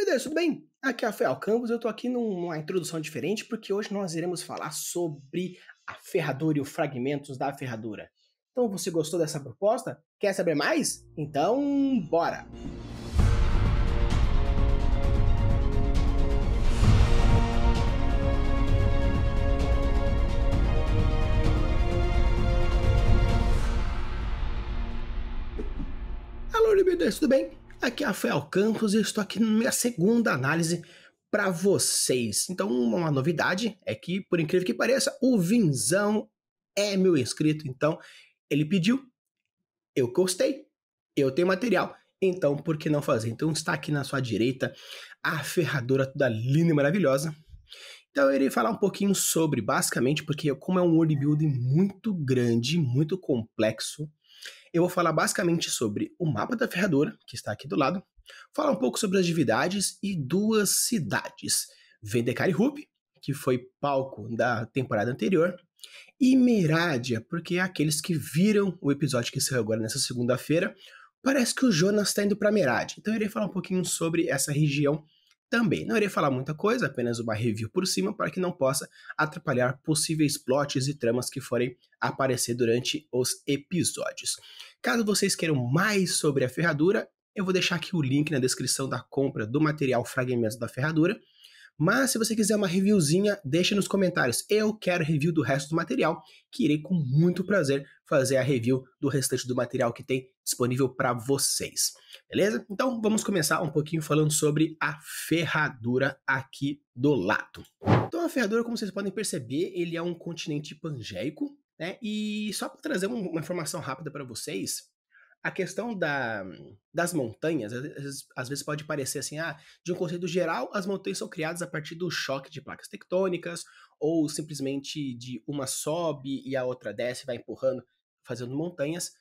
Liberdade, tudo bem? Aqui é o Rafael Campos, eu tô aqui numa introdução diferente porque hoje nós iremos falar sobre a ferradura e os fragmentos da ferradura. Então você gostou dessa proposta? Quer saber mais? Então, bora! Alô, Liberdade, tudo bem? Aqui é o Rafael Campos e eu estou aqui na minha segunda análise para vocês. Então, uma novidade é que, por incrível que pareça, o Vinzão é meu inscrito. Então, ele pediu, eu gostei, eu tenho material. Então, por que não fazer? Então, está aqui na sua direita a ferradura toda linda e maravilhosa. Então, eu irei falar um pouquinho sobre, basicamente, porque como é um world building muito grande, muito complexo, eu vou falar basicamente sobre o mapa da ferradura, que está aqui do lado, falar um pouco sobre as divindades e duas cidades, Vendekar e Rup, que foi palco da temporada anterior, e Merádia, porque é aqueles que viram o episódio que saiu agora nessa segunda-feira, parece que o Jonas está indo para Merádia. Então eu irei falar um pouquinho sobre essa região também. Não irei falar muita coisa, apenas uma review por cima, para que não possa atrapalhar possíveis plots e tramas que forem aparecer durante os episódios. Caso vocês queiram mais sobre a ferradura, eu vou deixar aqui o link na descrição da compra do material Fragmentos da Ferradura. Mas se você quiser uma reviewzinha, deixa nos comentários. Eu quero review do resto do material, que irei com muito prazer fazer a review do restante do material que tem disponível para vocês. Beleza? Então vamos começar um pouquinho falando sobre a ferradura aqui do lado. Então a ferradura, como vocês podem perceber, ele é um continente pangeico, né? E só para trazer uma informação rápida para vocês, a questão das montanhas, às vezes pode parecer assim, de um conceito geral, as montanhas são criadas a partir do choque de placas tectônicas, ou simplesmente de uma sobe e a outra desce, vai empurrando, fazendo montanhas.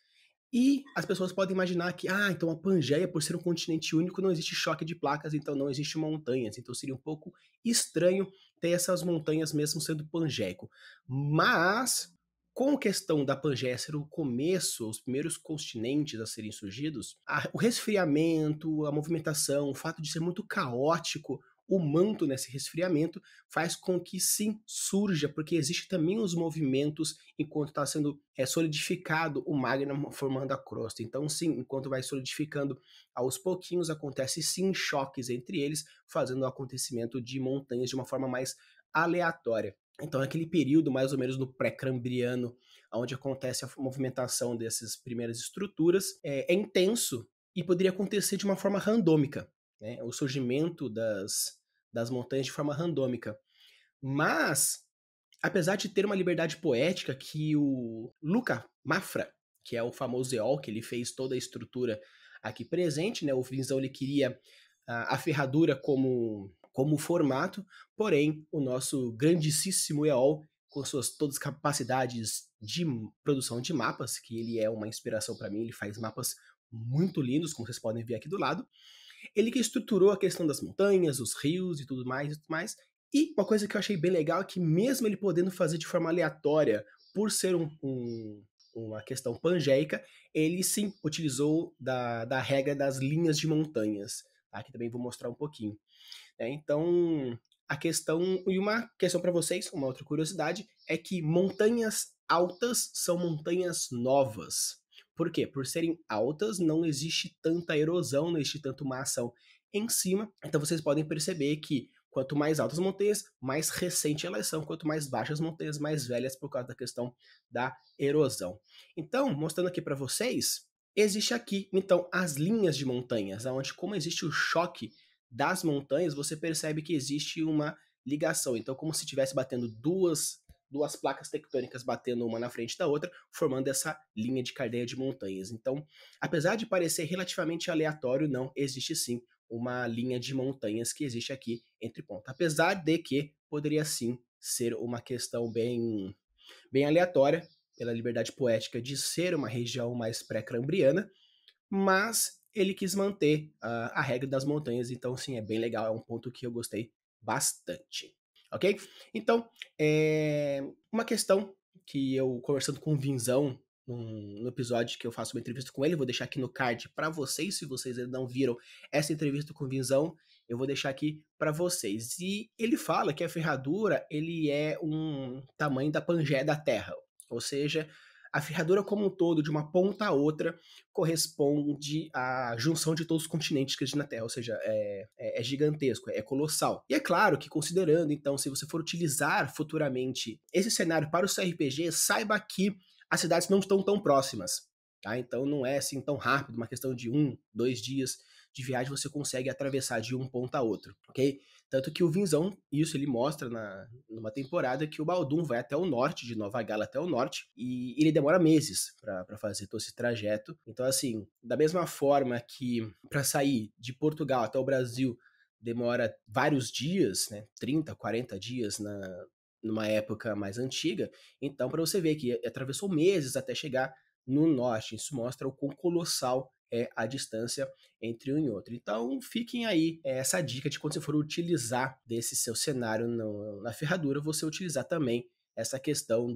E as pessoas podem imaginar que, então a Pangeia, por ser um continente único, não existe choque de placas, então não existe montanhas. Então seria um pouco estranho ter essas montanhas mesmo sendo pangeico. Mas, com a questão da Pangeia ser o começo, os primeiros continentes a serem surgidos, o resfriamento, a movimentação, o fato de ser muito caótico, o manto nesse resfriamento faz com que sim surja, porque existe também os movimentos enquanto está sendo solidificado o magma formando a crosta. Então sim, enquanto vai solidificando aos pouquinhos, acontece sim choques entre eles, fazendo o acontecimento de montanhas de uma forma mais aleatória. Então aquele período mais ou menos no pré-cambriano, onde acontece a movimentação dessas primeiras estruturas, é intenso e poderia acontecer de uma forma randômica. Né, o surgimento das montanhas de forma randômica. Mas, apesar de ter uma liberdade poética que o Luca Mafra, que é o famoso Eol, que ele fez toda a estrutura aqui presente, né, o Vinzão ele queria a ferradura como formato, porém o nosso grandíssimo Eol, com suas todas as capacidades de produção de mapas, que ele é uma inspiração para mim, ele faz mapas muito lindos, como vocês podem ver aqui do lado, ele que estruturou a questão das montanhas, os rios e tudo mais. E uma coisa que eu achei bem legal é que mesmo ele podendo fazer de forma aleatória, por ser uma questão pangeica, ele sim utilizou da regra das linhas de montanhas. Tá? Aqui também vou mostrar um pouquinho. Então, a questão, e uma questão para vocês, uma outra curiosidade, é que montanhas altas são montanhas novas. Por quê? Por serem altas, não existe tanta erosão, não existe tanto uma ação em cima. Então vocês podem perceber que quanto mais altas as montanhas, mais recente elas são. Quanto mais baixas as montanhas, mais velhas por causa da questão da erosão. Então, mostrando aqui para vocês, existe aqui, então, as linhas de montanhas, onde como existe o choque das montanhas, você percebe que existe uma ligação. Então, como se estivesse batendo duas placas tectônicas batendo uma na frente da outra, formando essa linha de cadeia de montanhas. Então, apesar de parecer relativamente aleatório, não, existe sim uma linha de montanhas que existe aqui entre pontos. Apesar de que poderia sim ser uma questão bem aleatória, pela liberdade poética de ser uma região mais pré-cambriana, mas ele quis manter a regra das montanhas, então sim, é bem legal, é um ponto que eu gostei bastante. Ok? Então, uma questão que eu, conversando com o Vinzão no episódio que eu faço uma entrevista com ele, vou deixar aqui no card para vocês, se vocês ainda não viram essa entrevista com o Vinzão, eu vou deixar aqui para vocês. E ele fala que a ferradura, ele é um tamanho da Pangeia da Terra, ou seja, a ferradura como um todo, de uma ponta a outra, corresponde à junção de todos os continentes que existem na Terra, ou seja, é gigantesco, é colossal. E é claro que considerando, então, se você for utilizar futuramente esse cenário para o seu RPG, saiba que as cidades não estão tão próximas, tá? Então não é assim tão rápido, uma questão de 1, 2 dias de viagem você consegue atravessar de um ponto a outro, ok? Tanto que o Vinzão, isso ele mostra numa temporada que o Baldum vai até o norte, de Nova Gala até o norte, e ele demora meses para fazer todo esse trajeto. Então, assim, da mesma forma que para sair de Portugal até o Brasil demora vários dias, né, 30, 40 dias numa época mais antiga, então para você ver que atravessou meses até chegar no norte. Isso mostra o quão colossal é a distância entre um e outro. Então, fiquem aí essa dica de quando você for utilizar desse seu cenário na ferradura, você utilizar também essa questão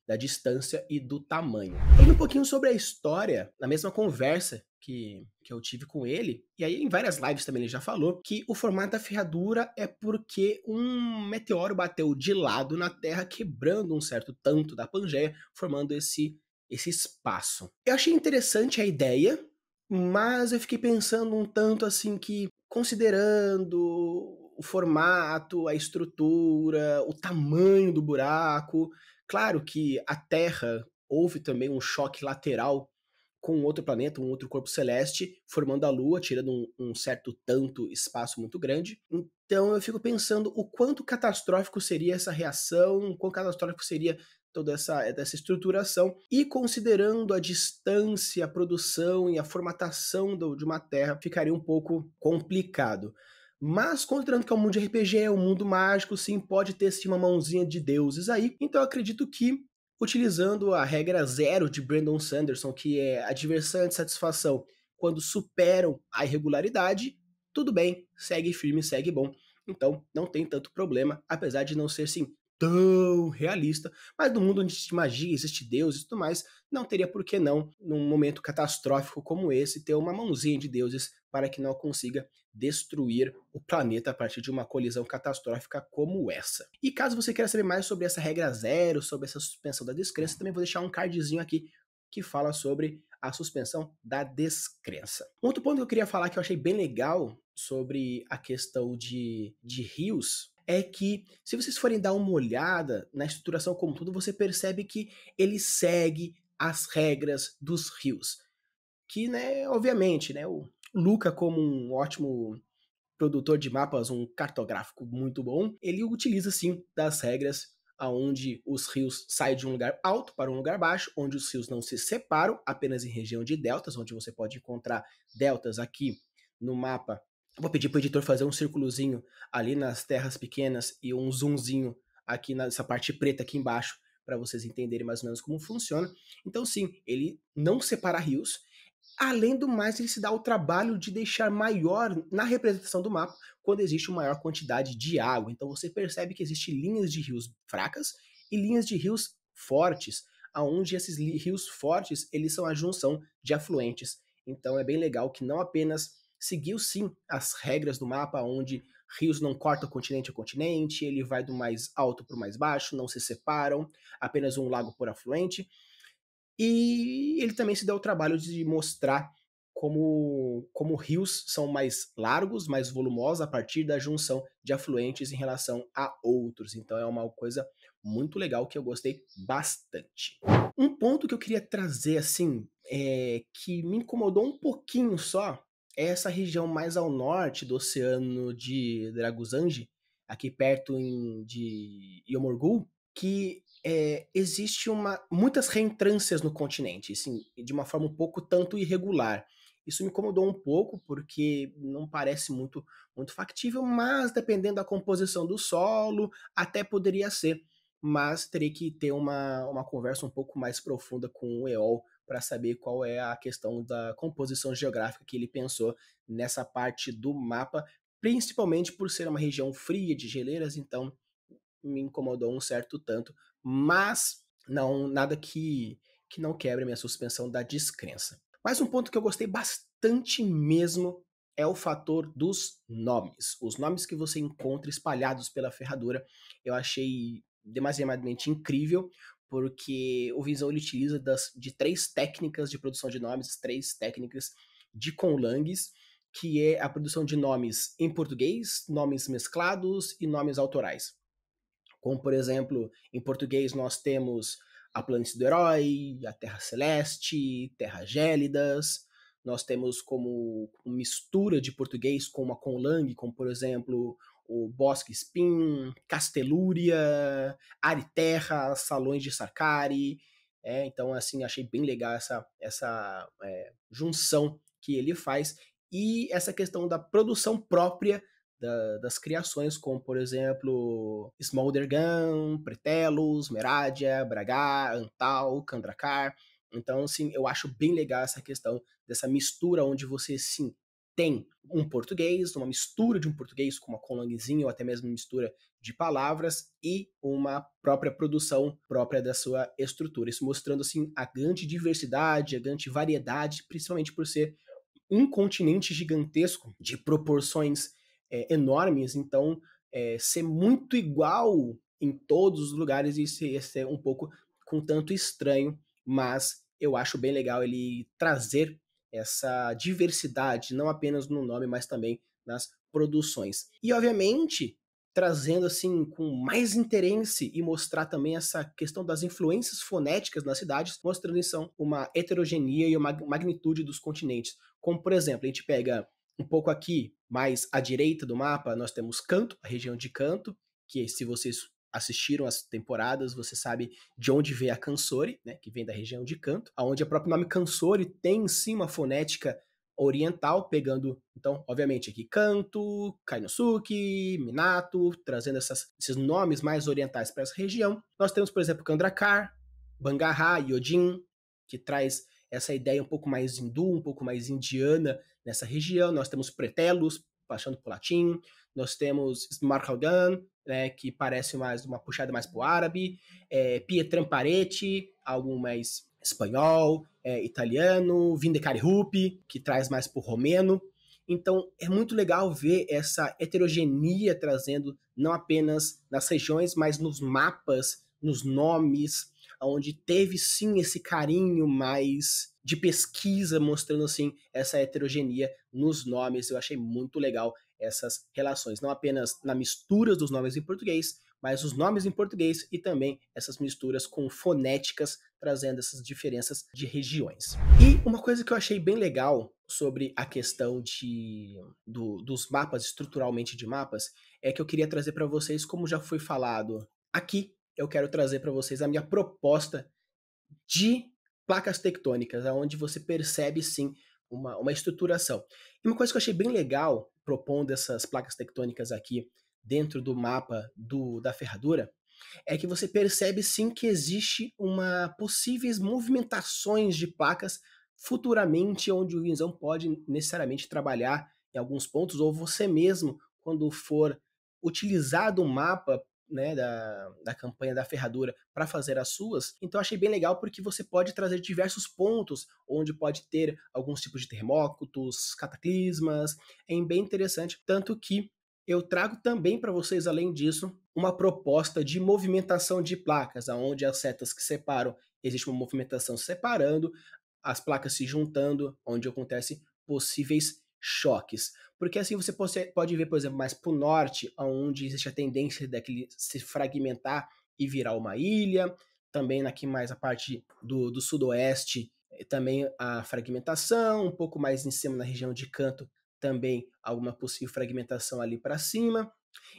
da distância e do tamanho. Falando um pouquinho sobre a história, na mesma conversa que eu tive com ele, e aí em várias lives também ele já falou, que o formato da ferradura é porque um meteoro bateu de lado na Terra, quebrando um certo tanto da Pangeia, formando esse espaço. Eu achei interessante a ideia, mas eu fiquei pensando um tanto assim que, considerando o formato, a estrutura, o tamanho do buraco, claro que a Terra houve também um choque lateral com outro planeta, um outro corpo celeste, formando a Lua, tirando um certo tanto espaço muito grande. Então eu fico pensando o quanto catastrófico seria essa reação, o quão catastrófico seria toda essa estruturação, e considerando a distância, a produção e a formatação de uma Terra, ficaria um pouco complicado. Mas considerando que é um mundo de RPG, é um mundo mágico, sim, pode ter sim uma mãozinha de deuses aí, então eu acredito que utilizando a regra zero de Brandon Sanderson, que é a diversão e a satisfação quando superam a irregularidade, tudo bem, segue firme, segue bom. Então não tem tanto problema, apesar de não ser sim tão realista, mas no mundo onde existe magia, existe Deus e tudo mais, não teria por que não, num momento catastrófico como esse, ter uma mãozinha de deuses para que não consiga destruir o planeta a partir de uma colisão catastrófica como essa. E caso você queira saber mais sobre essa regra zero, sobre essa suspensão da descrença, também vou deixar um cardzinho aqui que fala sobre a suspensão da descrença. Um outro ponto que eu queria falar que eu achei bem legal sobre a questão de rios é que, se vocês forem dar uma olhada na estruturação como tudo, você percebe que ele segue as regras dos rios. Que, né, obviamente, né, o Luca, como um ótimo produtor de mapas, um cartográfico muito bom, ele utiliza sim das regras aonde os rios saem de um lugar alto para um lugar baixo, onde os rios não se separam, apenas em região de deltas, onde você pode encontrar deltas aqui no mapa. Vou pedir para o editor fazer um círculozinho ali nas terras pequenas e um zoomzinho aqui nessa parte preta aqui embaixo, para vocês entenderem mais ou menos como funciona. Então sim, ele não separa rios. Além do mais, ele se dá o trabalho de deixar maior na representação do mapa quando existe uma maior quantidade de água. Então você percebe que existem linhas de rios fracas e linhas de rios fortes, aonde esses rios fortes eles são a junção de afluentes. Então é bem legal que não apenas seguiu sim as regras do mapa, onde rios não cortam continente a continente, ele vai do mais alto para o mais baixo, não se separam, apenas um lago por afluente, e ele também se deu o trabalho de mostrar como rios são mais largos, mais volumosos a partir da junção de afluentes em relação a outros. Então é uma coisa muito legal que eu gostei bastante. Um ponto que eu queria trazer assim, que me incomodou um pouquinho só, é essa região mais ao norte do Oceano de Draguzange, aqui perto de Yomorgul, que existe muitas reentrâncias no continente, assim, de uma forma um pouco tanto irregular. Isso me incomodou um pouco, porque não parece muito factível, mas dependendo da composição do solo, até poderia ser. Mas teria que ter uma conversa um pouco mais profunda com o EOL para saber qual é a questão da composição geográfica que ele pensou nessa parte do mapa, principalmente por ser uma região fria de geleiras, então me incomodou um certo tanto, mas não nada que não quebre a minha suspensão da descrença. Mas um ponto que eu gostei bastante mesmo é o fator dos nomes. Os nomes que você encontra espalhados pela ferradura, eu achei demasiadamente incrível, porque o Visão ele utiliza de 3 técnicas de produção de nomes, 3 técnicas de conlangues, que é a produção de nomes em português, nomes mesclados e nomes autorais. Como, por exemplo, em português nós temos a Planície do Herói, a Terra Celeste, Terra Gélidas. Nós temos como mistura de português com uma conlang, como, por exemplo, o Bosque Espim, Castelúria, Ariterra, Salões de Sarkari. Então, assim, achei bem legal essa junção que ele faz. E essa questão da produção própria das criações, como, por exemplo, Smoldergan, Pretelos, Meradia, Bragar, Antal, Kandrakar. Então, assim, eu acho bem legal essa questão dessa mistura onde você, sim, tem um português, uma mistura de um português com uma conlanguezinha ou até mesmo mistura de palavras e uma própria produção própria da sua estrutura. Isso mostrando, assim, a grande diversidade, a grande variedade, principalmente por ser um continente gigantesco de proporções enormes, então ser muito igual em todos os lugares e ser um pouco com tanto estranho, mas eu acho bem legal ele trazer essa diversidade, não apenas no nome, mas também nas produções. E obviamente trazendo assim com mais interesse e mostrar também essa questão das influências fonéticas nas cidades, mostrando então uma heterogeneia e uma magnitude dos continentes. Como, por exemplo, a gente pega um pouco aqui mais à direita do mapa, nós temos Kanto, a região de Kanto, que se vocês assistiram as temporadas, você sabe de onde veio a Kansori, né, que vem da região de Kanto, onde o próprio nome Kansori tem sim uma fonética oriental, pegando, então, obviamente, aqui Kanto, Kainosuke, Minato, trazendo esses nomes mais orientais para essa região. Nós temos, por exemplo, Kandrakar, Bangarra, Yojin, que traz essa ideia um pouco mais hindu, um pouco mais indiana nessa região. Nós temos Pretelos, passando por latim. Nós temos Smarcaldan, né, que parece mais uma puxada mais para o árabe. Pietrampareti, algo mais espanhol, italiano. Vindecare Rupi, que traz mais para o romeno. Então é muito legal ver essa heterogeneia trazendo não apenas nas regiões, mas nos mapas, nos nomes, onde teve sim esse carinho mais de pesquisa, mostrando assim essa heterogeneia nos nomes. Eu achei muito legal essas relações, não apenas na mistura dos nomes em português, mas os nomes em português e também essas misturas com fonéticas, trazendo essas diferenças de regiões. E uma coisa que eu achei bem legal sobre a questão dos mapas, estruturalmente de mapas, é que eu queria trazer para vocês, como já foi falado aqui, eu quero trazer para vocês a minha proposta de placas tectônicas, onde você percebe sim uma estruturação. E uma coisa que eu achei bem legal propondo essas placas tectônicas aqui dentro do mapa da ferradura é que você percebe sim que existe uma possíveis movimentações de placas futuramente onde o Vinzão pode necessariamente trabalhar em alguns pontos ou você mesmo quando for utilizado o mapa, né, da campanha da ferradura para fazer as suas, então achei bem legal porque você pode trazer diversos pontos onde pode ter alguns tipos de terremotos, cataclismas, é bem interessante, tanto que eu trago também para vocês, além disso, uma proposta de movimentação de placas, onde as setas que separam, existe uma movimentação separando, as placas se juntando, onde acontecem possíveis choques. Porque assim você pode ver, por exemplo, mais para o norte, onde existe a tendência daquele se fragmentar e virar uma ilha. Também aqui mais a parte do sudoeste, também a fragmentação, um pouco mais em cima na região de Kanto, também alguma possível fragmentação ali para cima.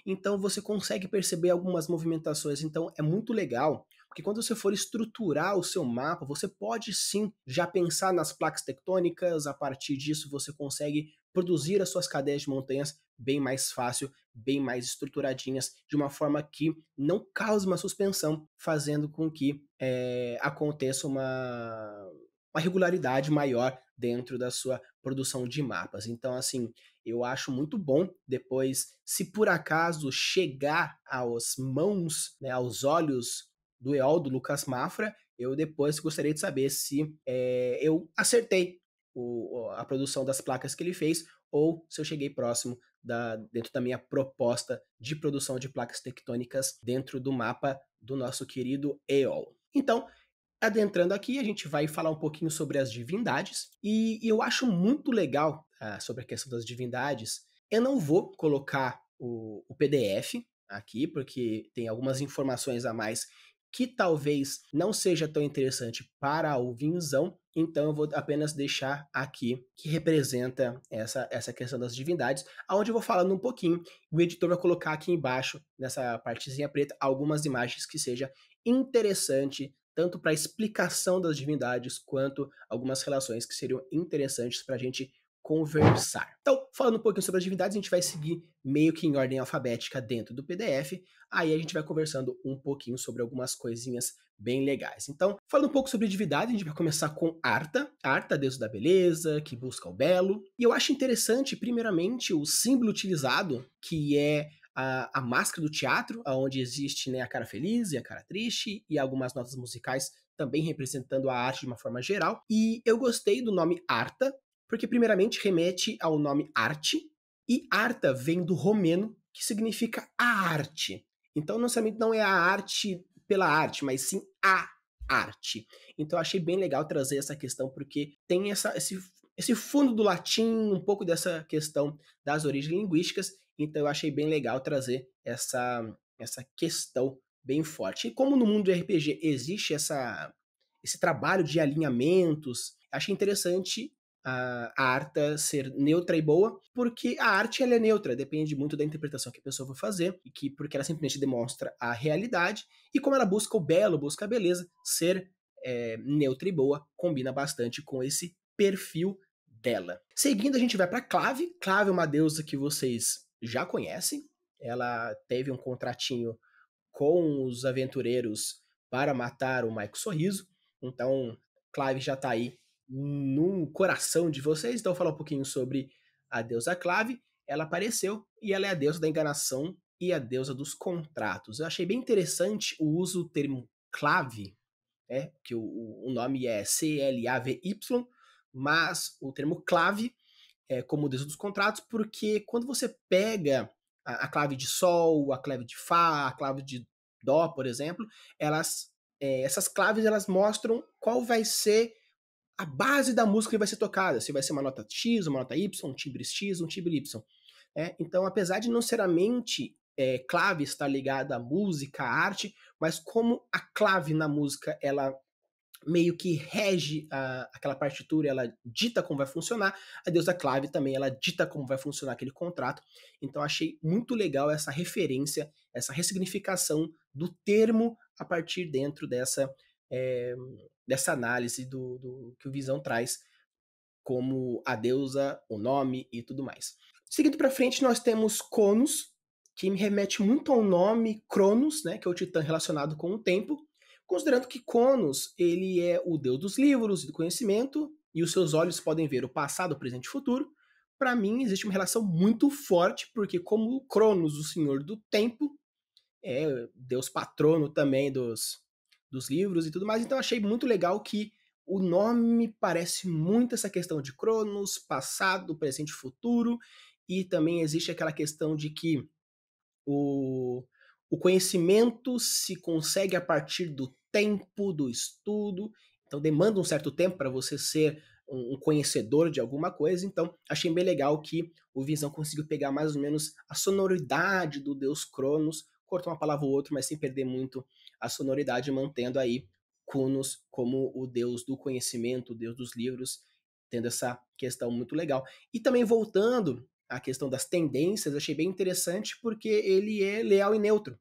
Então você consegue perceber algumas movimentações. Então é muito legal, porque quando você for estruturar o seu mapa, você pode sim já pensar nas placas tectônicas, a partir disso você consegue produzir as suas cadeias de montanhas bem mais fácil, bem mais estruturadinhas, de uma forma que não cause uma suspensão, fazendo com que aconteça uma regularidade maior dentro da sua produção de mapas. Então, assim, eu acho muito bom depois, se por acaso chegar às mãos, né, aos olhos do EOL, do Lucas Mafra, eu depois gostaria de saber se eu acertei a produção das placas que ele fez ou se eu cheguei próximo dentro da minha proposta de produção de placas tectônicas dentro do mapa do nosso querido Eol. Então, adentrando aqui, a gente vai falar um pouquinho sobre as divindades, e eu acho muito legal sobre a questão das divindades. Eu não vou colocar o PDF aqui, porque tem algumas informações a mais que talvez não seja tão interessante para o Vinzão, então eu vou apenas deixar aqui que representa essa questão das divindades, aonde eu vou falando um pouquinho, o editor vai colocar aqui embaixo, nessa partezinha preta, algumas imagens que seja interessante tanto para a explicação das divindades, quanto algumas relações que seriam interessantes para a gente conversar. Então, falando um pouquinho sobre as divindades, a gente vai seguir meio que em ordem alfabética dentro do PDF, aí a gente vai conversando um pouquinho sobre algumas coisinhas bem legais. Então, falando um pouco sobre divindade, a gente vai começar com Arta. Arta, deusa da beleza, que busca o belo. E eu acho interessante, primeiramente, o símbolo utilizado, que é a máscara do teatro, onde existe, né, a cara feliz e a cara triste, e algumas notas musicais também representando a arte de uma forma geral. E eu gostei do nome Arta, porque primeiramente remete ao nome arte, e Arta vem do romeno, que significa a arte. Então, não necessariamente não é a arte pela arte, mas sim a arte. Então, eu achei bem legal trazer essa questão, porque tem esse fundo do latim, um pouco dessa questão das origens linguísticas, então eu achei bem legal trazer essa questão bem forte. E como no mundo do RPG existe esse trabalho de alinhamentos, achei interessante a Arta ser neutra e boa, porque a arte ela é neutra, depende muito da interpretação que a pessoa vai fazer, porque ela simplesmente demonstra a realidade, e como ela busca o belo, busca a beleza, ser neutra e boa combina bastante com esse perfil dela. Seguindo, a gente vai para Clave. Clave é uma deusa que vocês já conhecem. Ela teve um contratinho com os aventureiros para matar o Maico Sorriso. Então, Clave já está aí no coração de vocês. Então, eu vou falar um pouquinho sobre a deusa Clave. Ela apareceu e ela é a deusa da enganação e a deusa dos contratos. Eu achei bem interessante o uso do termo clave, que o nome é C-L-A-V-Y, mas o termo clave como deusa dos contratos, porque quando você pega a clave de Sol, a clave de Fá, a clave de Dó, por exemplo, essas claves elas mostram qual vai ser a base da música que vai ser tocada, se vai ser uma nota X, uma nota Y, um timbre X, um timbre Y. Então, apesar de não necessariamente clave estar ligada à música, à arte, mas como a clave na música ela meio que rege aquela partitura, ela dita como vai funcionar, a deusa Clave também, ela dita como vai funcionar aquele contrato. Então achei muito legal essa referência, essa ressignificação do termo a partir dentro dessa análise do que o Visão traz como a deusa, o nome e tudo mais. Seguindo para frente, nós temos Cronos, que me remete muito ao nome Cronos, né, que é o titã relacionado com o tempo, considerando que Cronos ele é o deus dos livros e do conhecimento, e os seus olhos podem ver o passado, o presente e o futuro. Para mim, existe uma relação muito forte, porque como Cronos, o senhor do tempo, é deus patrono também dos livros e tudo mais, então achei muito legal que o nome parece muito essa questão de Cronos, passado, presente e futuro, e também existe aquela questão de que o, o conhecimento se consegue a partir do tempo, do estudo, então demanda um certo tempo para você ser um conhecedor de alguma coisa, então achei bem legal que o Visão conseguiu pegar mais ou menos a sonoridade do deus Cronos, cortou uma palavra ou outra, mas sem perder muito a sonoridade, mantendo aí Cronos como o deus do conhecimento, o deus dos livros, tendo essa questão muito legal. E também voltando à questão das tendências, achei bem interessante porque ele é leal e neutro,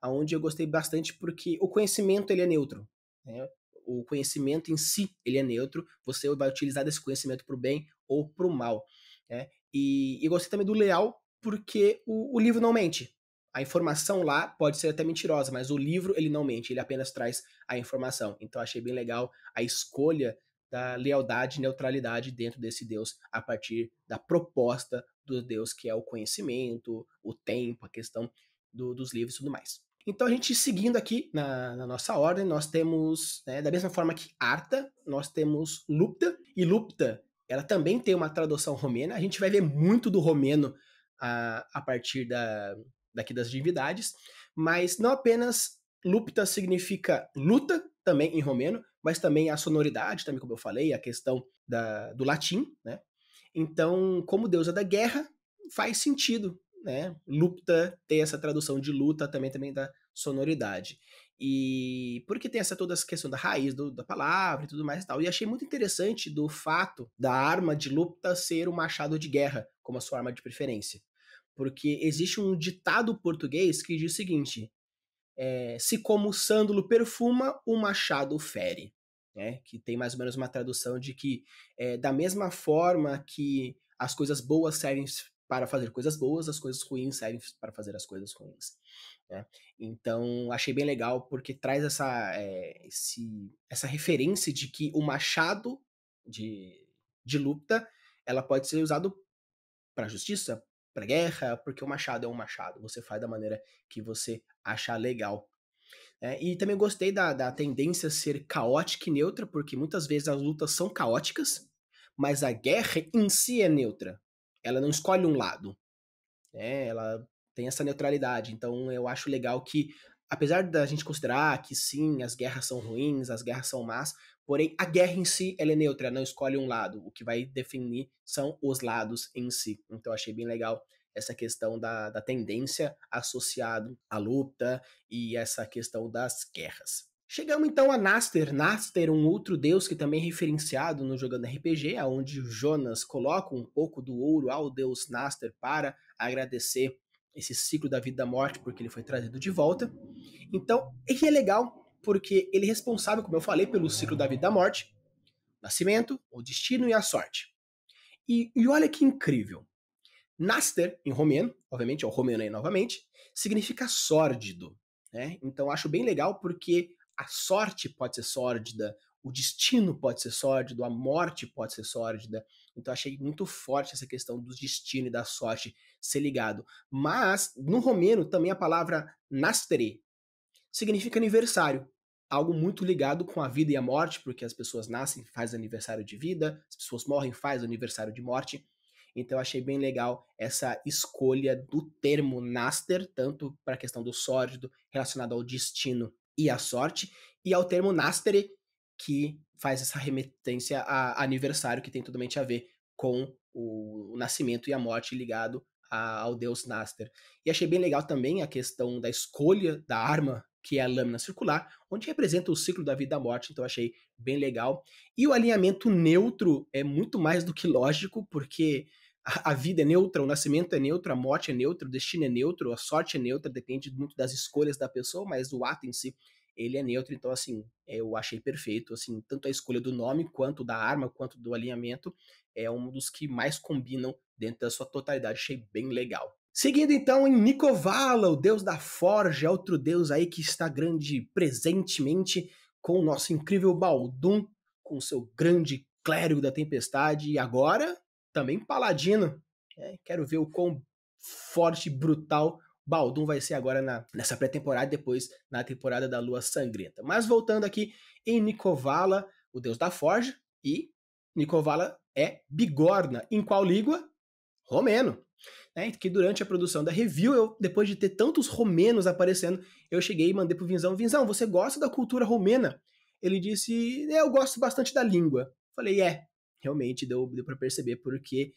aonde eu gostei bastante porque o conhecimento ele é neutro, né? O conhecimento em si ele é neutro, você vai utilizar desse conhecimento para o bem ou para o mal, né? E gostei também do leal porque o livro não mente. A informação lá pode ser até mentirosa, mas o livro ele não mente, ele apenas traz a informação. Então achei bem legal a escolha da lealdade e neutralidade dentro desse Deus a partir da proposta do Deus que é o conhecimento, o tempo, a questão dos livros e tudo mais. Então a gente seguindo aqui na nossa ordem, nós temos, né, da mesma forma que Arta, nós temos Lupta, e Lupta, ela também tem uma tradução romena, a gente vai ver muito do romeno a partir daqui das divindades, mas não apenas Lupta significa luta, também em romeno, mas também a sonoridade, também como eu falei, a questão do latim, né? Então, como deusa da guerra, faz sentido, né? Lupta ter essa tradução de luta também da sonoridade. E porque tem toda essa questão da raiz da palavra e tudo mais e tal. E achei muito interessante do fato da arma de Lupta ser o machado de guerra como a sua arma de preferência. Porque existe um ditado português que diz o seguinte: se como sândalo perfuma, o machado fere. Né? Que tem mais ou menos uma tradução de que, da mesma forma que as coisas boas servem para fazer coisas boas, as coisas ruins servem para fazer as coisas ruins. Né? Então, achei bem legal, porque traz essa referência de que o machado de luta, ela pode ser usado para justiça, para guerra, porque o machado é um machado. Você faz da maneira que você achar legal. E também gostei da tendência a ser caótica e neutra, porque muitas vezes as lutas são caóticas, mas a guerra em si é neutra. Ela não escolhe um lado. Ela tem essa neutralidade. Então eu acho legal que, apesar da gente considerar que sim, as guerras são ruins, as guerras são más, porém a guerra em si ela é neutra, não escolhe um lado. O que vai definir são os lados em si. Então eu achei bem legal essa questão da tendência associado à luta e essa questão das guerras. Chegamos então a Naster. Naster, um outro deus que também é referenciado no Jogando RPG, onde Jonas coloca um pouco do ouro ao deus Naster para agradecer esse ciclo da vida e da morte, porque ele foi trazido de volta. Então, ele é legal, porque ele é responsável, como eu falei, pelo ciclo da vida e da morte, nascimento, o destino e a sorte. E olha que incrível. Naster, em romeno, obviamente, é o romeno aí novamente, significa sórdido. Né? Então, acho bem legal porque a sorte pode ser sórdida, o destino pode ser sórdido, a morte pode ser sórdida. Então, achei muito forte essa questão do destino e da sorte ser ligado. Mas, no romeno, também a palavra nastere significa aniversário. Algo muito ligado com a vida e a morte, porque as pessoas nascem, faz aniversário de vida, as pessoas morrem, faz aniversário de morte. Então achei bem legal essa escolha do termo Naster, tanto para a questão do sórdido relacionado ao destino e à sorte, e ao termo Nastere, que faz essa remetência a aniversário, que tem totalmente a ver com o nascimento e a morte ligado ao deus Naster. E achei bem legal também a questão da escolha da arma, que é a lâmina circular, onde representa o ciclo da vida e da morte, então achei bem legal. E o alinhamento neutro é muito mais do que lógico, porque a vida é neutra, o nascimento é neutro, a morte é neutra, o destino é neutro, a sorte é neutra, depende muito das escolhas da pessoa, mas o ato em si, ele é neutro, então assim, eu achei perfeito, assim, tanto a escolha do nome, quanto da arma, quanto do alinhamento, é um dos que mais combinam dentro da sua totalidade, achei bem legal. Seguindo então em Nicovala, o deus da forja, outro deus aí que está grande presentemente com o nosso incrível Baldum, com seu grande clérigo da tempestade, e agora também paladino. Quero ver o quão forte e brutal Baldum vai ser agora nessa pré-temporada e depois na temporada da Lua Sangrenta. Mas voltando aqui em Nicovala, o deus da forja, e Nicovala é bigorna. Em qual língua? Romeno. Que durante a produção da review, depois de ter tantos romenos aparecendo, eu cheguei e mandei pro Vinzão: Vinzão, você gosta da cultura romena? Ele disse: eu gosto bastante da língua. Falei: realmente deu para perceber, porque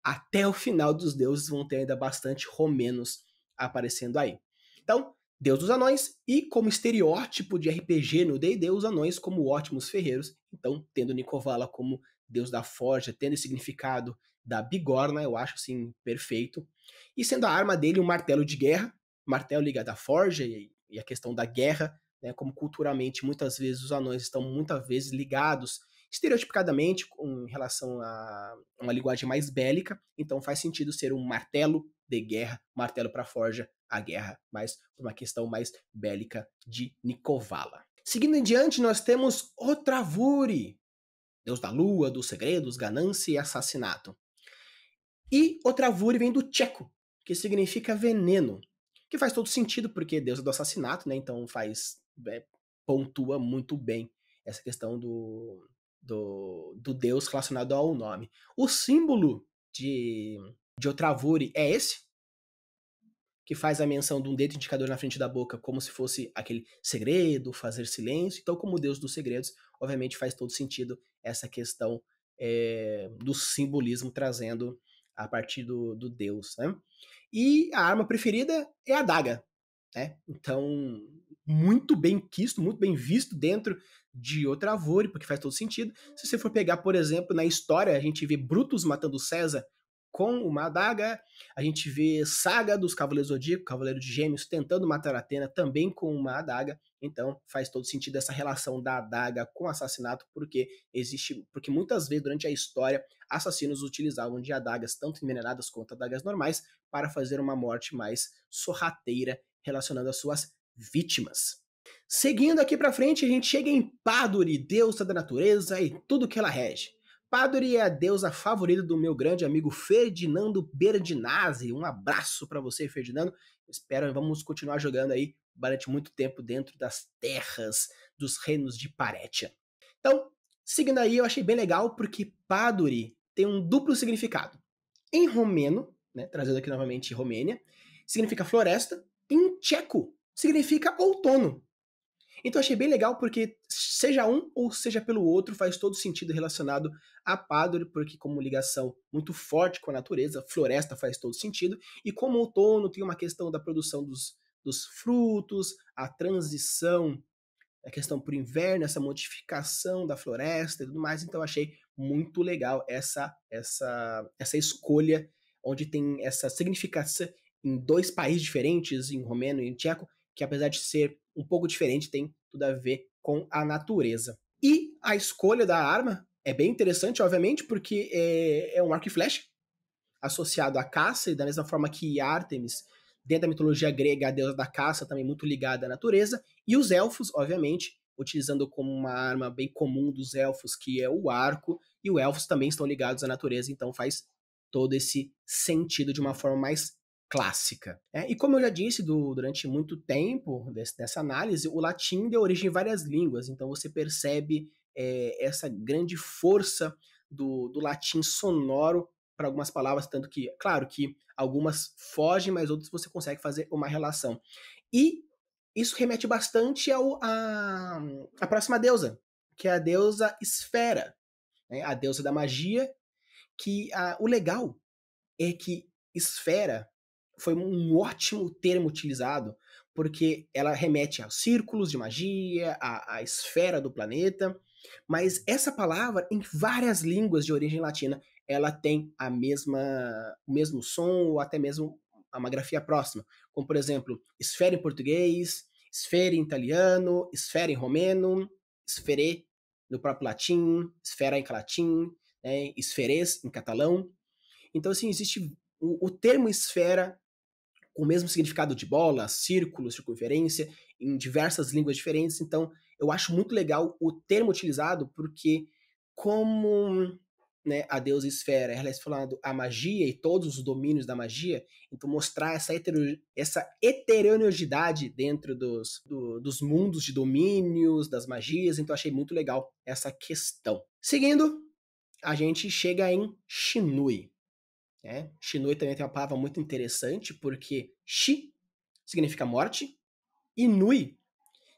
até o final dos deuses vão ter ainda bastante romenos aparecendo aí. Então, deus dos anões, e como estereótipo de RPG no D&D, os anões como ótimos ferreiros. Então, tendo Nicovala como deus da forja, tendo esse significado da bigorna, eu acho assim perfeito. E sendo a arma dele um martelo de guerra, martelo ligado à forja e a questão da guerra, né, como culturalmente muitas vezes os anões estão muitas vezes ligados estereotipicadamente em relação a uma linguagem mais bélica, então faz sentido ser um martelo de guerra, martelo para forja, a guerra, mas por uma questão mais bélica de Nicovala. Seguindo em diante, nós temos Otravuri, deus da lua, dos segredos, ganância e assassinato. E Otravuri vem do tcheco, que significa veneno. que faz todo sentido, porque Deus é do assassinato, né? Então pontua muito bem essa questão do Deus relacionado ao nome. O símbolo de Otravuri é esse, que faz a menção de um dedo indicador na frente da boca, como se fosse aquele segredo, fazer silêncio. Então, como Deus dos segredos, obviamente faz todo sentido essa questão do simbolismo trazendo a partir do Deus, né? E a arma preferida é a adaga, né? Então, muito bem quisto, muito bem visto dentro de Otravuri, porque faz todo sentido. Se você for pegar, por exemplo, na história, a gente vê Brutus matando César com uma adaga, a gente vê Saga dos Cavaleiros Zodíaco, Cavaleiro de Gêmeos, tentando matar Atena também com uma adaga. Então faz todo sentido essa relação da adaga com assassinato, porque muitas vezes durante a história assassinos utilizavam de adagas tanto envenenadas quanto adagas normais para fazer uma morte mais sorrateira relacionando as suas vítimas. Seguindo aqui para frente, a gente chega em Paduri, deusa da natureza e tudo que ela rege. Paduri é a deusa favorita do meu grande amigo Ferdinando Berdinazzi. Um abraço para você, Ferdinando. Espero vamos continuar jogando aí durante muito tempo dentro das terras dos reinos de Paretia. Então, seguindo aí, eu achei bem legal porque Paduri tem um duplo significado. Em romeno, né, trazendo aqui novamente Romênia, significa floresta. Em tcheco, significa outono. Então achei bem legal porque seja um ou seja pelo outro faz todo sentido relacionado a Paduri, porque como ligação muito forte com a natureza, floresta faz todo sentido, e como outono tem uma questão da produção dos frutos, a transição, a questão para o inverno, essa modificação da floresta e tudo mais, então achei muito legal essa escolha, onde tem essa significação em dois países diferentes, em romeno e em tcheco, que apesar de ser um pouco diferente, tem tudo a ver com a natureza. E a escolha da arma é bem interessante, obviamente, porque é um arco e flecha associado à caça, e da mesma forma que Ártemis, dentro da mitologia grega, a deusa da caça, também muito ligada à natureza, e os elfos, obviamente, utilizando como uma arma bem comum dos elfos, que é o arco, e os elfos também estão ligados à natureza, então faz todo esse sentido de uma forma mais clássica. E como eu já disse durante muito tempo dessa análise, o latim deu origem a várias línguas, então você percebe essa grande força do latim sonoro para algumas palavras, tanto que, claro, que algumas fogem, mas outras você consegue fazer uma relação. E isso remete bastante à próxima deusa, que é a deusa Esfera, né? A deusa da magia, que o legal é que esfera foi um ótimo termo utilizado, porque ela remete aos círculos de magia, à esfera do planeta, mas essa palavra, em várias línguas de origem latina, ela tem o mesmo som ou até mesmo uma grafia próxima, como por exemplo, esfera em português, esfera em italiano, esfera em romeno, esferê no próprio latim, esfera em latim, né, esferês em catalão. Então, assim, existe o termo esfera com o mesmo significado de bola, círculo, circunferência, em diversas línguas diferentes. Então, eu acho muito legal o termo utilizado, porque como, né, a deusa esfera ela é falando a magia e todos os domínios da magia, então mostrar essa heterogeneidade dentro dos mundos de domínios, das magias, então achei muito legal essa questão. Seguindo, a gente chega em Shinui. Shinui também tem uma palavra muito interessante, porque Shi significa morte e Nui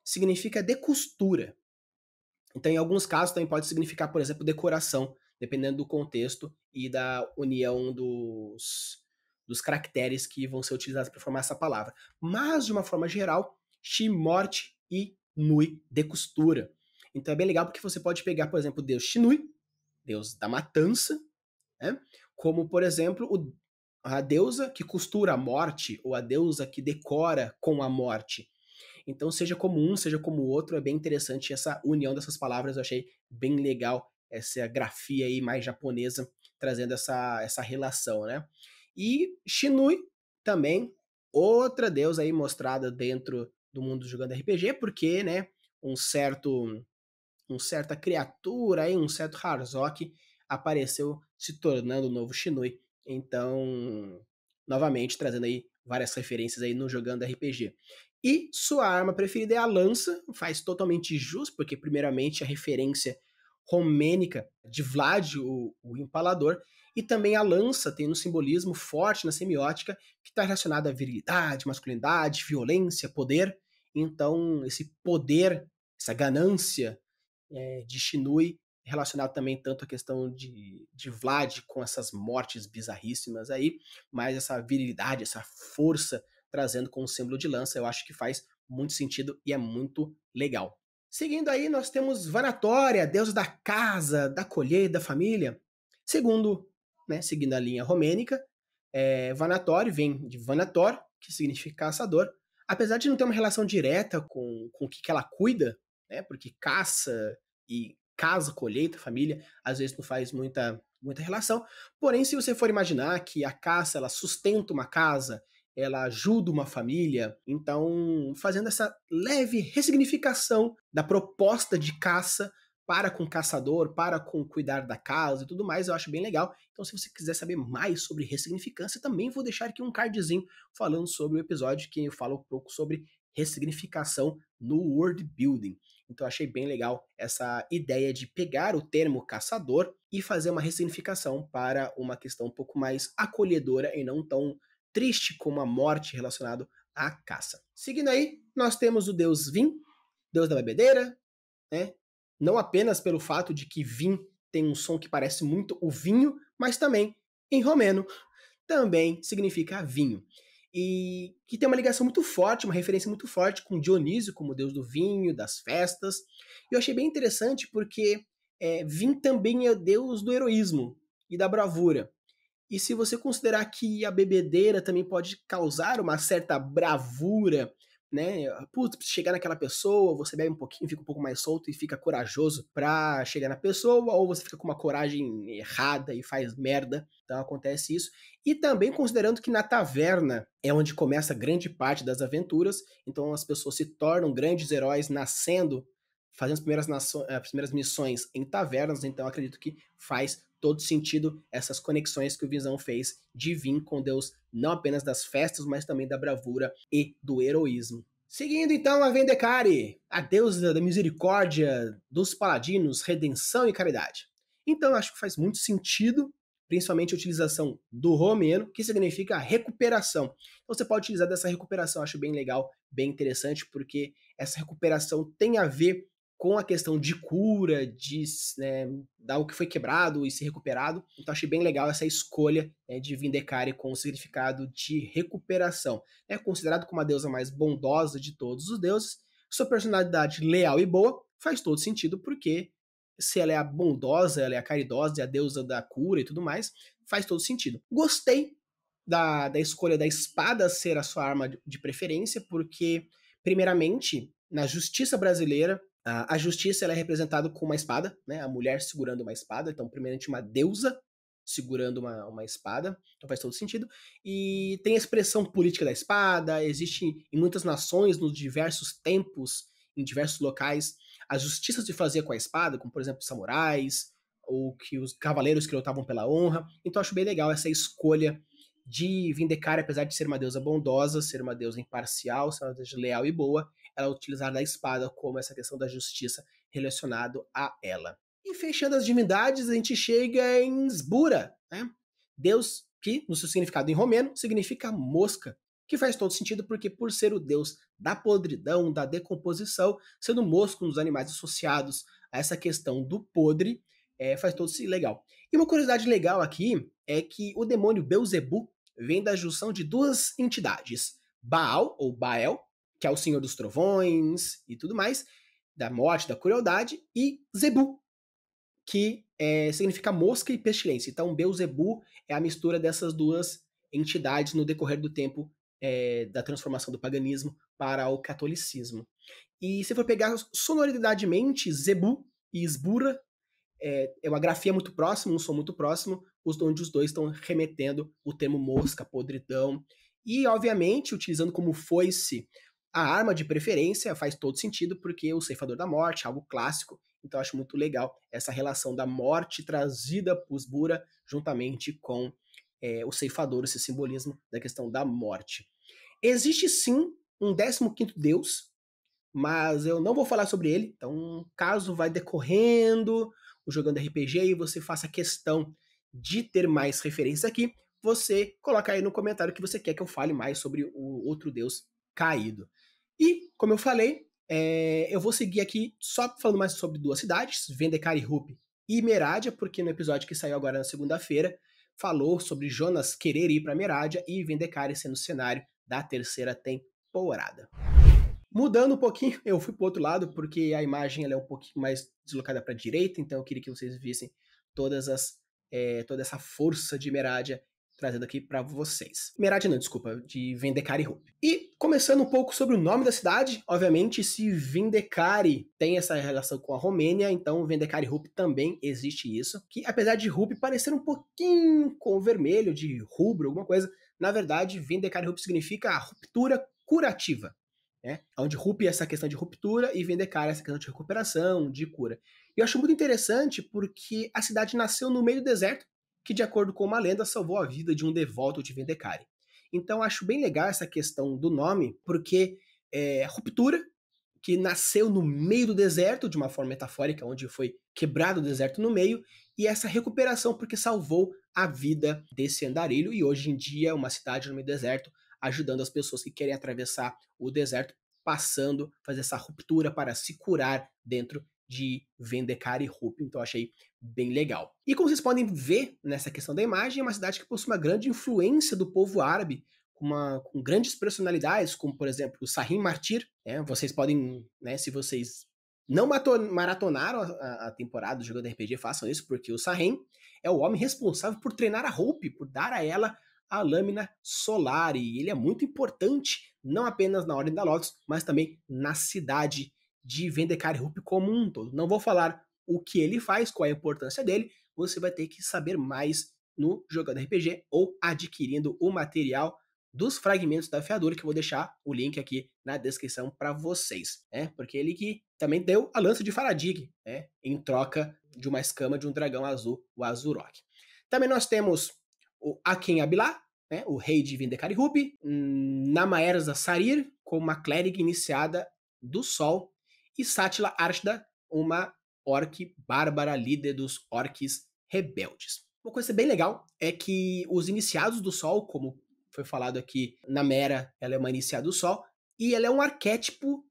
significa decostura. Então, em alguns casos, também pode significar, por exemplo, decoração, dependendo do contexto e da união dos caracteres que vão ser utilizados para formar essa palavra. Mas, de uma forma geral, Shi, morte, e Nui, decostura. Então é bem legal porque você pode pegar, por exemplo, o deus Shinui, deus da matança, né? Como, por exemplo, a deusa que costura a morte, ou a deusa que decora com a morte. Então, seja como um, seja como o outro, é bem interessante essa união dessas palavras, eu achei bem legal essa grafia aí mais japonesa, trazendo essa relação, né? E Shinui, também, outra deusa aí mostrada dentro do mundo jogando RPG, porque, né, certa criatura aí, um certo Harzok apareceu se tornando o novo Shinui. Então, novamente, trazendo aí várias referências aí no Jogando RPG. E sua arma preferida é a lança, faz totalmente jus, porque primeiramente a referência romênica de Vlad, o Empalador, e também a lança tem um simbolismo forte na semiótica que está relacionado à virilidade, masculinidade, violência, poder. Então, esse poder, essa ganância de Shinui, relacionado também tanto à questão de Vlad com essas mortes bizarríssimas aí, mas essa virilidade, essa força trazendo com o símbolo de lança, eu acho que faz muito sentido e é muito legal. Seguindo aí, nós temos Vanatória, deusa da casa, da colheita, da família. Segundo, seguindo a linha romênica, Vanatório vem de Vanator, que significa caçador. Apesar de não ter uma relação direta com o que ela cuida, porque caça e casa, colheita, família, às vezes não faz muita relação. Porém, se você for imaginar que a caça ela sustenta uma casa, ela ajuda uma família, então fazendo essa leve ressignificação da proposta de caça para com o caçador, para com cuidar da casa e tudo mais, eu acho bem legal. Então, se você quiser saber mais sobre ressignificância, também vou deixar aqui um cardzinho falando sobre o episódio que eu falo um pouco sobre ressignificação no world building. Então, achei bem legal essa ideia de pegar o termo caçador e fazer uma ressignificação para uma questão um pouco mais acolhedora e não tão triste como a morte relacionado à caça. Seguindo aí, nós temos o deus Vin, deus da bebedeira, não apenas pelo fato de que Vin tem um som que parece muito o vinho, mas também, em romeno, também significa vinho. E que tem uma ligação muito forte, uma referência muito forte com Dionísio como deus do vinho, das festas. E eu achei bem interessante porque Vin também é o deus do heroísmo e da bravura. E se você considerar que a bebedeira também pode causar uma certa bravura, Putz, chegar naquela pessoa, você bebe um pouquinho, fica um pouco mais solto e fica corajoso pra chegar na pessoa, ou você fica com uma coragem errada e faz merda. Então acontece isso. E também considerando que na taverna é onde começa grande parte das aventuras, então as pessoas se tornam grandes heróis nascendo, fazendo as primeiras missões em tavernas, então acredito que faz todo sentido essas conexões que o Visão fez de vir com Deus não apenas das festas, mas também da bravura e do heroísmo. Seguindo então a Vendecari, a deusa da misericórdia, dos paladinos, redenção e caridade. Então acho que faz muito sentido, principalmente a utilização do romeno, que significa recuperação. Então você pode utilizar dessa recuperação, acho bem legal, bem interessante, porque essa recuperação tem a ver com a questão de cura, de dar o que foi quebrado e ser recuperado. Então achei bem legal essa escolha de Vindecare com o significado de recuperação. É considerado como a deusa mais bondosa de todos os deuses. Sua personalidade leal e boa faz todo sentido, porque se ela é a bondosa, ela é a caridosa, é a deusa da cura e tudo mais, faz todo sentido. Gostei da escolha da espada ser a sua arma de preferência, porque, primeiramente, na justiça brasileira, a justiça ela é representada com uma espada, a mulher segurando uma espada, então primeiramente uma deusa segurando uma espada, então faz todo sentido. E tem a expressão política da espada, existe em muitas nações, nos diversos tempos, em diversos locais, as justiças de fazer com a espada, como por exemplo os samurais, ou que os cavaleiros que lutavam pela honra. Então acho bem legal essa escolha de Vindecare, apesar de ser uma deusa bondosa, ser uma deusa imparcial, ser uma deusa leal e boa, ela utilizar a espada como essa questão da justiça relacionado a ela. E fechando as divindades, a gente chega em Sbura, Deus que, no seu significado em romeno, significa mosca, que faz todo sentido porque por ser o deus da podridão, da decomposição, sendo mosco um dos animais associados a essa questão do podre, faz todo sentido legal. E uma curiosidade legal aqui é que o demônio Beelzebub vem da junção de duas entidades, Baal, ou Baal, que é o senhor dos trovões e tudo mais, da morte, da crueldade, e Zebu, que significa mosca e pestilência. Então, Beelzebub é a mistura dessas duas entidades no decorrer do tempo da transformação do paganismo para o catolicismo. E se for pegar sonoridadmente, Zebu e Sbura é uma grafia muito próxima, um som muito próximo, onde os dois estão remetendo o termo mosca, podridão. E, obviamente, utilizando como foice a arma de preferência, faz todo sentido, porque o ceifador da morte, algo clássico. Então, acho muito legal essa relação da morte trazida por Sbura, juntamente com o ceifador, esse simbolismo da questão da morte. Existe sim um 15º deus, mas eu não vou falar sobre ele, então caso vai decorrendo o Jogando RPG e você faça questão de ter mais referências aqui, você coloca aí no comentário que você quer que eu fale mais sobre o outro deus caído. E, como eu falei, eu vou seguir aqui só falando mais sobre duas cidades, Vendekar e Rup e Merádia, porque no episódio que saiu agora na segunda-feira, falou sobre Jonas querer ir para Merádia e Vendekar sendo o cenário da terceira temporada. Mudando um pouquinho, eu fui pro outro lado, porque a imagem ela é um pouquinho mais deslocada para a direita, então eu queria que vocês vissem toda essa força de Merádia trazendo aqui para vocês. Merádia não, desculpa, de Vendekari Rup. E começando um pouco sobre o nome da cidade, obviamente se Vendekari tem essa relação com a Romênia, então Vendekari Rup também existe isso, que apesar de Rup parecer um pouquinho com o vermelho, de rubro, alguma coisa, na verdade Vendekari Rup significa ruptura curativa. Onde Rup é essa questão de ruptura e Vendekar é essa questão de recuperação, de cura. E eu acho muito interessante porque a cidade nasceu no meio do deserto, que de acordo com uma lenda salvou a vida de um devoto de Vendekar. Então eu acho bem legal essa questão do nome, porque ruptura, que nasceu no meio do deserto, de uma forma metafórica, onde foi quebrado o deserto no meio, e essa recuperação porque salvou a vida desse andarilho, e hoje em dia é uma cidade no meio do deserto, ajudando as pessoas que querem atravessar o deserto, fazer essa ruptura para se curar dentro de Vendekar e Rup. Então eu achei bem legal. E como vocês podem ver nessa questão da imagem, é uma cidade que possui uma grande influência do povo árabe, com grandes personalidades, como por exemplo o Sahim Martir. Vocês podem, se vocês não maratonaram a temporada do Jogando RPG, façam isso, porque o Sahim é o homem responsável por treinar a Rup, por dar a ela a lâmina solar, e ele é muito importante, não apenas na Ordem da Lotus, mas também na cidade de Vendekar e Rup como um todo. Não vou falar o que ele faz, qual é a importância dele, você vai ter que saber mais no Jogando RPG ou adquirindo o material dos fragmentos da Feadura, que eu vou deixar o link aqui na descrição para vocês, porque ele que também deu a lança de Faradig, em troca de uma escama de um dragão azul, o Azurok. Também nós temos o Aken Abilá, o rei de Vendekar e Rup, Namaerza Sarir, como uma clériga iniciada do Sol, e Satila Arshda, uma orc bárbara, líder dos orcs rebeldes. Uma coisa bem legal é que os iniciados do Sol, como foi falado aqui, Namera, ela é uma iniciada do Sol, e ela é um arquétipo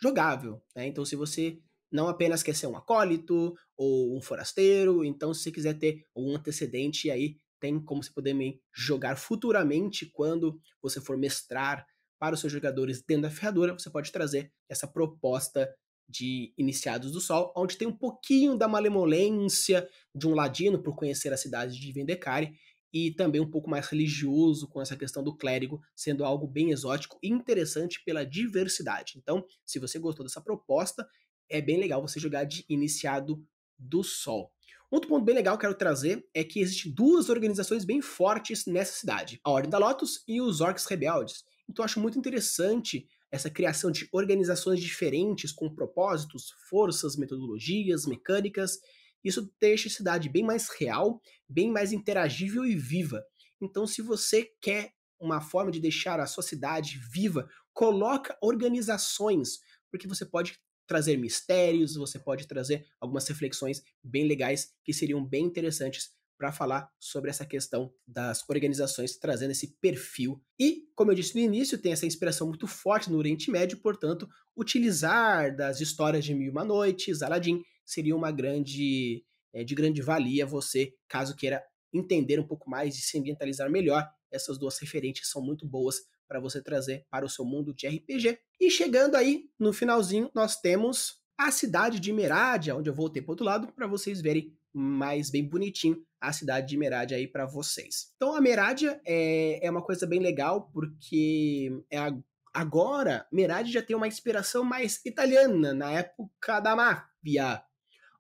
jogável, Então se você não apenas quer ser um acólito ou um forasteiro, então se você quiser ter um antecedente aí, tem como você poder jogar futuramente quando você for mestrar para os seus jogadores dentro da ferradura, você pode trazer essa proposta de Iniciados do Sol, onde tem um pouquinho da malemolência de um ladino por conhecer a cidade de Vendekar e também um pouco mais religioso com essa questão do clérigo, sendo algo bem exótico e interessante pela diversidade. Então, se você gostou dessa proposta, é bem legal você jogar de Iniciado do Sol. Outro ponto bem legal que eu quero trazer é que existem duas organizações bem fortes nessa cidade, a Ordem da Lotus e os Orcs Rebeldes. Então eu acho muito interessante essa criação de organizações diferentes com propósitos, forças, metodologias, mecânicas. Isso deixa a cidade bem mais real, bem mais interagível e viva. Então se você quer uma forma de deixar a sua cidade viva, coloca organizações, porque você pode trazer mistérios, você pode trazer algumas reflexões bem legais que seriam bem interessantes para falar sobre essa questão das organizações trazendo esse perfil. E, como eu disse no início, tem essa inspiração muito forte no Oriente Médio, portanto, utilizar das histórias de Mil e Uma Noites, Aladdin, seria uma de grande valia você, caso queira entender um pouco mais e se ambientalizar melhor. Essas duas referentes são muito boas para você trazer para o seu mundo de RPG. E chegando aí no finalzinho, nós temos a cidade de Merádia, onde eu voltei para o outro lado para vocês verem mais bem bonitinho a cidade de Merádia aí para vocês. Então a Merádia é uma coisa bem legal porque agora Merádia já tem uma inspiração mais italiana, na época da máfia,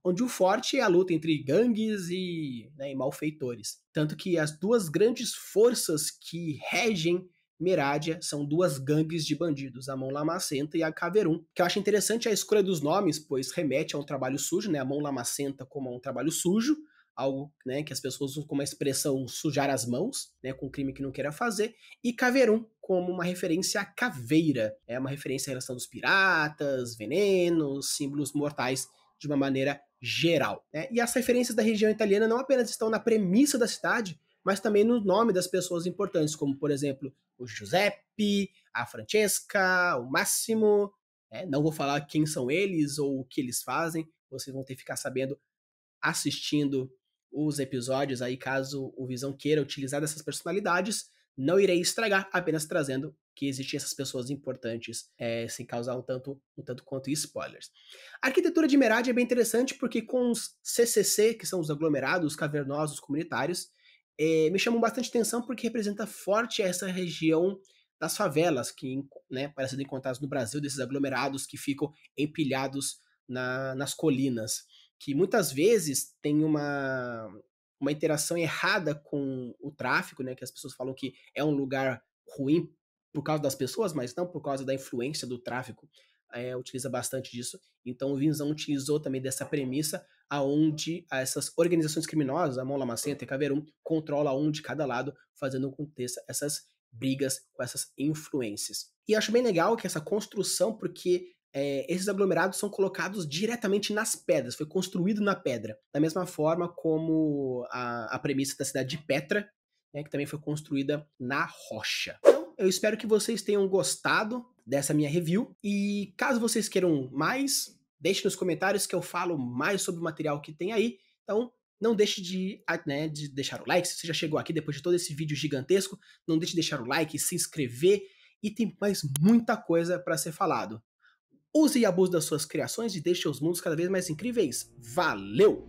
onde o forte é a luta entre gangues e malfeitores. Tanto que as duas grandes forças que regem Merádia são duas gangues de bandidos, a Mão Lamacenta e a Caverum, que eu acho interessante a escolha dos nomes, pois remete a um trabalho sujo, a Mão Lamacenta como a um trabalho sujo, algo, né, que as pessoas usam como uma expressão sujar as mãos, né, com um crime que não queira fazer, e Caverum como uma referência à caveira, é uma referência à relação dos piratas, venenos, símbolos mortais de uma maneira geral, né? E as referências da região italiana não apenas estão na premissa da cidade, mas também no nome das pessoas importantes, como por exemplo o Giuseppe, a Francesca, o Máximo, né? Não vou falar quem são eles ou o que eles fazem, vocês vão ter que ficar sabendo assistindo os episódios aí, caso o Visão queira utilizar dessas personalidades. Não irei estragar, apenas trazendo que existem essas pessoas importantes, sem causar um tanto quanto spoilers. A arquitetura de Merad é bem interessante porque com os CCC, que são os aglomerados cavernosos comunitários, me chamam bastante atenção porque representa forte essa região das favelas, que, né, parecem encontradas no Brasil, desses aglomerados que ficam empilhados nas colinas, que muitas vezes tem uma interação errada com o tráfico, né, que as pessoas falam que é um lugar ruim por causa das pessoas, mas não por causa da influência do tráfico, utiliza bastante disso. Então o Vinzão utilizou também dessa premissa, aonde essas organizações criminosas, a Mão Lamacenta e Caverum, controla um de cada lado, fazendo com que essas brigas com essas influências. E acho bem legal que essa construção, porque esses aglomerados são colocados diretamente nas pedras, foi construído na pedra. Da mesma forma como a premissa da cidade de Petra, né, que também foi construída na rocha. Então, eu espero que vocês tenham gostado dessa minha review. E caso vocês queiram mais, deixe nos comentários que eu falo mais sobre o material que tem aí. Então, não deixe de deixar o like. Se você já chegou aqui depois de todo esse vídeo gigantesco, não deixe de deixar o like, se inscrever. E tem mais muita coisa para ser falado. Use e abuse das suas criações e deixe os mundos cada vez mais incríveis. Valeu!